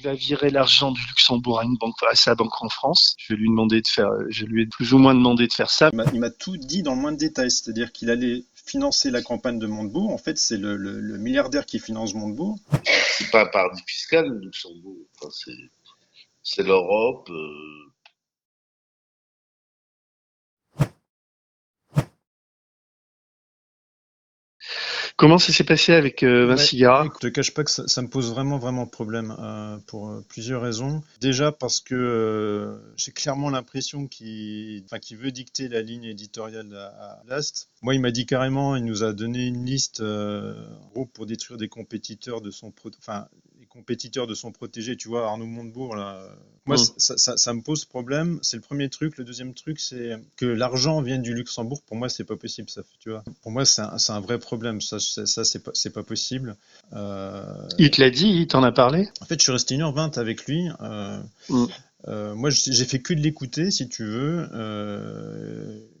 il va virer l'argent du Luxembourg à sa banque en France. Je lui ai plus ou moins demandé de faire ça. Il m'a tout dit dans le moins de détails, c'est-à-dire qu'il allait financer la campagne de Montebourg. En fait, c'est le milliardaire qui finance Montebourg. C'est pas un paradis fiscal, le Luxembourg. Enfin, c'est l'Europe. Comment ça s'est passé avec Vinci Guerra? Je te cache pas que ça me pose vraiment problème pour plusieurs raisons. Déjà parce que j'ai clairement l'impression qu'il veut dicter la ligne éditoriale à Blast. Moi, il m'a dit carrément, il nous a donné une liste en gros pour détruire des compétiteurs de son protégé, tu vois, Arnaud Montebourg là. Moi, ça me pose problème. C'est le premier truc. Le deuxième truc, c'est que l'argent vienne du Luxembourg. Pour moi, c'est pas possible, ça. Tu vois. Pour moi, c'est un vrai problème. Ça, c'est pas possible. Il te l'a dit, il t'en a parlé? En fait, je suis resté 1h20 avec lui. Moi, j'ai fait que de l'écouter, si tu veux.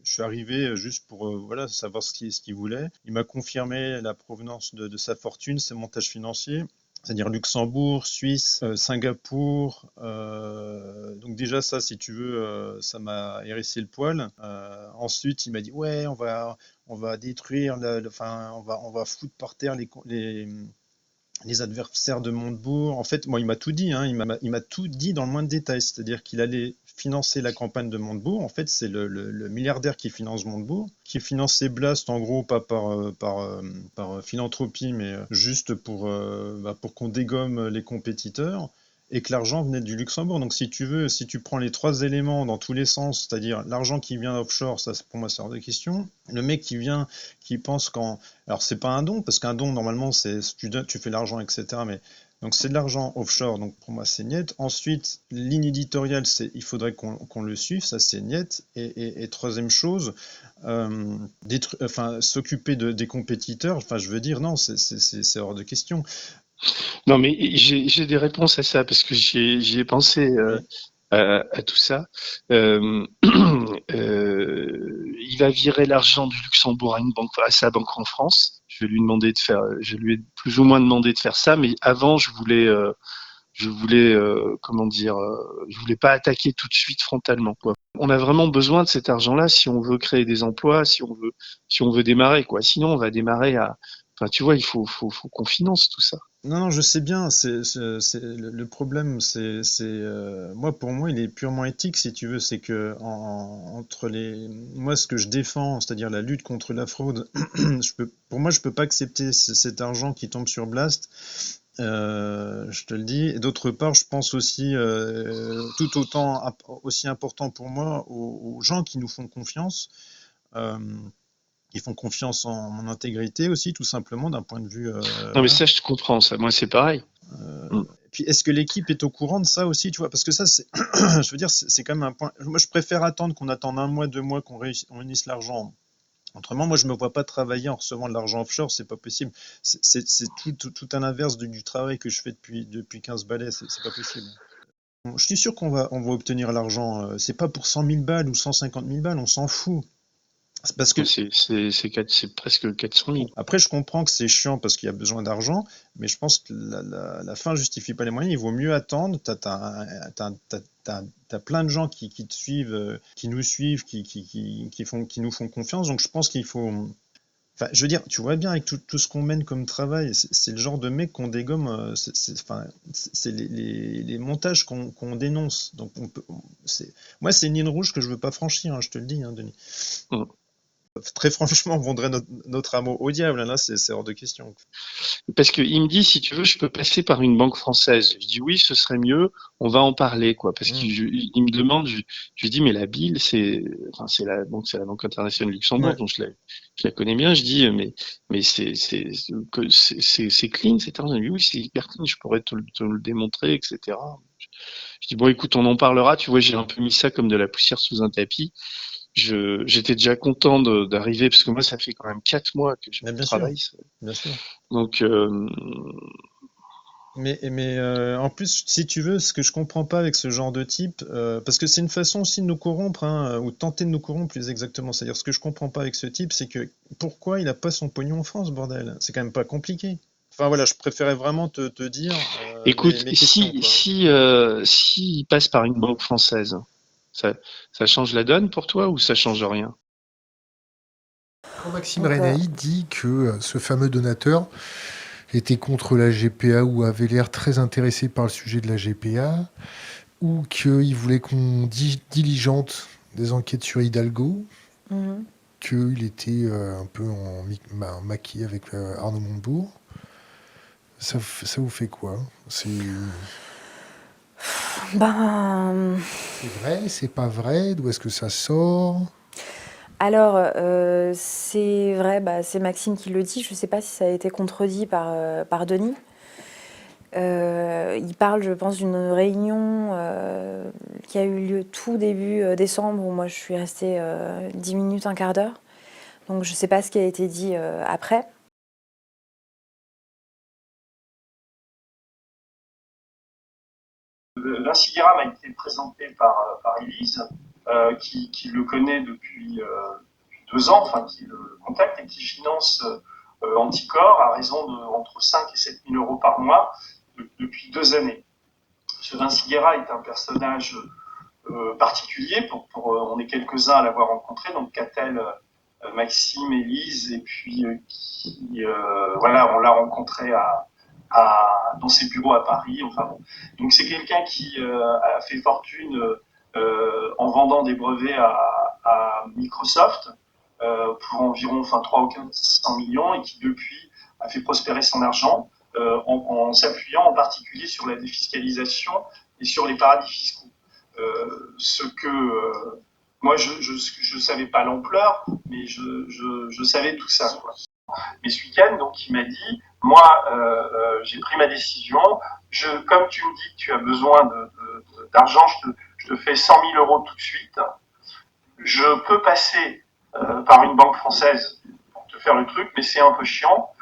Je suis arrivé juste pour voilà, savoir ce qu'il voulait. Il m'a confirmé la provenance de sa fortune, ses montages financiers. C'est-à-dire Luxembourg, Suisse, Singapour. Donc déjà ça, si tu veux, ça m'a hérissé le poil. Ensuite, il m'a dit ouais, on va détruire, on va foutre par terre les adversaires de Montebourg. En fait, moi, il m'a tout dit, hein, il m'a tout dit dans le moins de détails. C'est-à-dire qu'il allait financer la campagne de Montebourg. En fait, c'est le milliardaire qui finance Montebourg, qui finançait Blast, en gros, pas par philanthropie, mais juste pour qu'on dégomme les compétiteurs. Et que l'argent venait du Luxembourg. Donc si tu veux, si tu prends les trois éléments dans tous les sens, c'est-à-dire l'argent qui vient offshore, ça pour moi c'est hors de question. Le mec qui pense alors c'est pas un don, parce qu'un don normalement c'est tu fais l'argent, etc. Mais donc c'est de l'argent offshore, donc pour moi c'est niet. Ensuite, ligne éditoriale, il faudrait qu'on le suive, ça c'est niet. Et troisième chose, s'occuper des compétiteurs, enfin je veux dire non, c'est hors de question. Non, mais j'ai des réponses à ça parce que j'y ai pensé à tout ça. Il va virer l'argent du Luxembourg à sa banque en France. Je lui ai plus ou moins demandé de faire ça, mais avant, je voulais, comment dire, je voulais pas attaquer tout de suite frontalement, quoi. On a vraiment besoin de cet argent-là si on veut créer des emplois, si on veut démarrer, quoi. Sinon, on va démarrer enfin, tu vois, il faut qu'on finance tout ça. Non, je sais bien. Le problème, moi, pour moi, il est purement éthique, si tu veux. C'est que moi, ce que je défends, c'est-à-dire la lutte contre la fraude, pour moi, je peux pas accepter cet argent qui tombe sur Blast. Je te le dis. Et d'autre part, je pense aussi, tout autant aussi important pour moi, aux gens qui nous font confiance. Ils font confiance en mon intégrité aussi, tout simplement, d'un point de vue. Non, mais ça, je te comprends, ça. Moi, c'est pareil. Puis, est-ce que l'équipe est au courant de ça aussi, tu vois? Parce que ça, je veux dire, c'est quand même un point. Moi, je préfère attendre qu'on attende 1 mois, 2 mois, qu'on réunisse l'argent. Autrement, moi, je me vois pas travailler en recevant de l'argent offshore, c'est pas possible. C'est tout à l'inverse du travail que je fais depuis 15 balais, c'est pas possible. Je suis sûr on va obtenir l'argent. C'est pas pour 100 000 balles ou 150 000 balles, on s'en fout. C'est parce que c'est presque 400 000. Après, je comprends que c'est chiant parce qu'il y a besoin d'argent, mais je pense que la fin justifie pas les moyens. Il vaut mieux attendre. T'as plein de gens qui te suivent, qui nous suivent, qui nous font confiance. Donc, je pense qu'il faut. Enfin, je veux dire, tu vois bien avec tout ce qu'on mène comme travail, c'est le genre de mec qu'on dégomme. C'est les montages qu'on dénonce. Donc, moi, c'est une ligne rouge que je veux pas franchir. Hein, je te le dis, hein, Denis. Très franchement, on vendrait notre amour au diable. Là, c'est hors de question. Parce que il me dit, si tu veux, je peux passer par une banque française. Je dis oui, ce serait mieux. On va en parler, quoi. Parce qu'il me demande, je lui dis, mais la BIL, c'est la Banque internationale du Luxembourg, donc je la connais bien. Je dis, mais c'est clean, cet argent. Il me dit, oui, c'est hyper clean. Je pourrais te le démontrer, etc. Je dis bon, écoute, on en parlera. Tu vois, j'ai un peu mis ça comme de la poussière sous un tapis. J'étais déjà content d'arriver parce que moi ça fait quand même 4 mois que je travaille. Bien sûr. Donc mais en plus, si tu veux, ce que je comprends pas avec ce genre de type, parce que c'est une façon aussi de nous corrompre, hein, ou de tenter de nous corrompre plus exactement. C'est-à-dire, ce que je comprends pas avec ce type, c'est que pourquoi il a pas son pognon en France, bordel? C'est quand même pas compliqué. enfin voilà, je préférais vraiment te dire Écoute, mes questions, quoi. si il passe par une banque française, ça change la donne pour toi ou ça change rien? Quand Maxime Renaï dit que ce fameux donateur était contre la GPA ou avait l'air très intéressé par le sujet de la GPA, ou qu'il voulait qu'on diligente des enquêtes sur Hidalgo, qu'il était un peu en maquis avec Arnaud Montebourg, ça vous fait quoi? C'est vrai, c'est pas vrai? D'où est-ce que ça sort? Alors, c'est vrai, c'est Maxime qui le dit. Je ne sais pas si ça a été contredit par Denis. Il parle, je pense, d'une réunion qui a eu lieu tout début décembre, où moi je suis restée 10 minutes, un quart d'heure. Donc je ne sais pas ce qui a été dit après. Vinci Guerra m'a été présenté par Élise, qui le connaît depuis 2 ans, enfin qui le contacte et qui finance Anticorps à raison de entre 5 et 7 000 euros par mois depuis 2 années. Ce Vinci Guerra est un personnage particulier, on est quelques-uns à l'avoir rencontré, donc Catel, Maxime, Élise, et puis voilà, on l'a rencontré dans ses bureaux à Paris. Enfin bon. Donc c'est quelqu'un qui a fait fortune en vendant des brevets à Microsoft pour environ 300 ou 400 millions et qui depuis a fait prospérer son argent en s'appuyant en particulier sur la défiscalisation et sur les paradis fiscaux. Ce que moi je savais pas l'ampleur, mais je savais tout ça, quoi. Mais ce week-end, donc, il m'a dit, moi, j'ai pris ma décision. Comme tu me dis que tu as besoin d'argent, je te fais 100 000 euros tout de suite. Je peux passer par une banque française pour te faire le truc, mais c'est un peu chiant.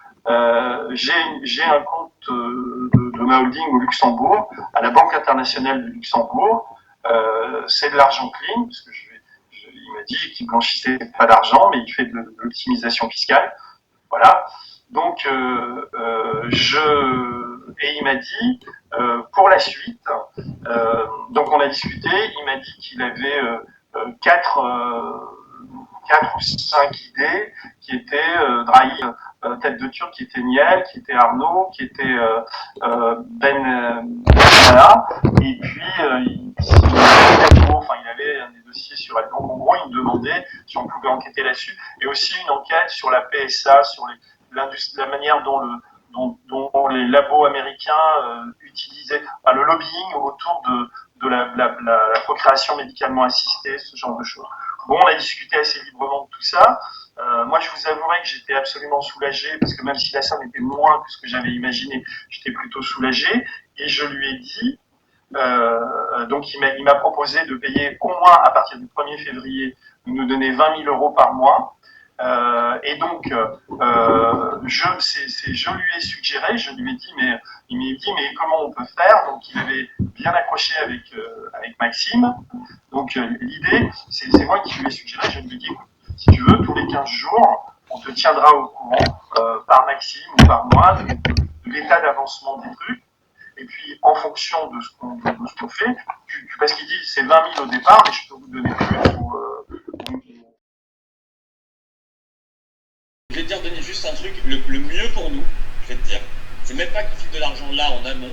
J'ai un compte de ma holding au Luxembourg, à la Banque internationale de Luxembourg. C'est de l'argent clean, parce que il m'a dit qu'il blanchissait pas d'argent, mais il fait de l'optimisation fiscale. Voilà. Donc, et il m'a dit, pour la suite, donc on a discuté, il m'a dit qu'il avait 4 ou 5 idées qui étaient Drahi, Tête de Turc, qui était Niel, qui était Arnaud, qui était Benalla, et puis il avait des dossiers sur elle. Donc en gros, il me demandait si on pouvait enquêter là-dessus, et aussi une enquête sur la PSA, sur la manière dont les labos américains utilisaient le lobbying autour de la procréation médicalement assistée, ce genre de choses. Bon, on a discuté assez librement de tout ça. Moi, je vous avouerai que j'étais absolument soulagé, parce que même si la somme était moins que ce que j'avais imaginé, j'étais plutôt soulagé. Et je lui ai dit, donc il m'a proposé de payer au moins à partir du 1er février, de nous donner 20 000 euros par mois. Et donc, je lui ai suggéré, je lui ai dit, il m'a dit, mais comment on peut faire? Donc, il avait bien accroché avec Maxime. Donc, l'idée, c'est moi qui lui ai suggéré, je lui ai dit, écoute, si tu veux, tous les 15 jours, on te tiendra au courant par Maxime ou par moi de l'état d'avancement des trucs. Et puis, en fonction de ce qu'on fait, parce qu'il dit, c'est 20 000 au départ, mais je peux vous donner plus. Je vais te dire, Denis, juste un truc, le mieux pour nous, je vais te dire, c'est même pas qu'il file de l'argent là en amont.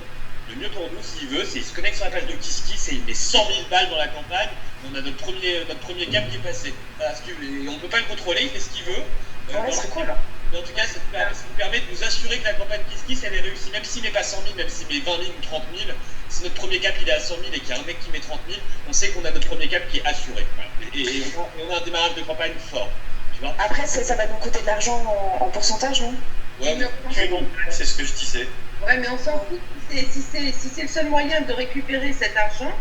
Le mieux pour nous, s'il veut, c'est qu'il se connecte sur la page de KissKiss et il met 100 000 balles dans la campagne. On a notre premier cap qui est passé. Parce que, on ne peut pas le contrôler, il fait ce qu'il veut. Ouais, c'est cool. Mais en tout cas, ça nous permet de nous assurer que la campagne KissKiss, elle est réussie. Même s'il met pas 100 000, même s'il met 20 000 ou 30 000, si notre premier cap il est à 100 000 et qu'il y a un mec qui met 30 000, on sait qu'on a notre premier cap qui est assuré. Voilà. Et on a un démarrage de campagne fort. Tu vois. Après, ça va nous coûter de l'argent en pourcentage, non? Ouais, c'est ce que je disais. Ouais, mais on s'en fout si c'est le seul moyen de récupérer cet argent.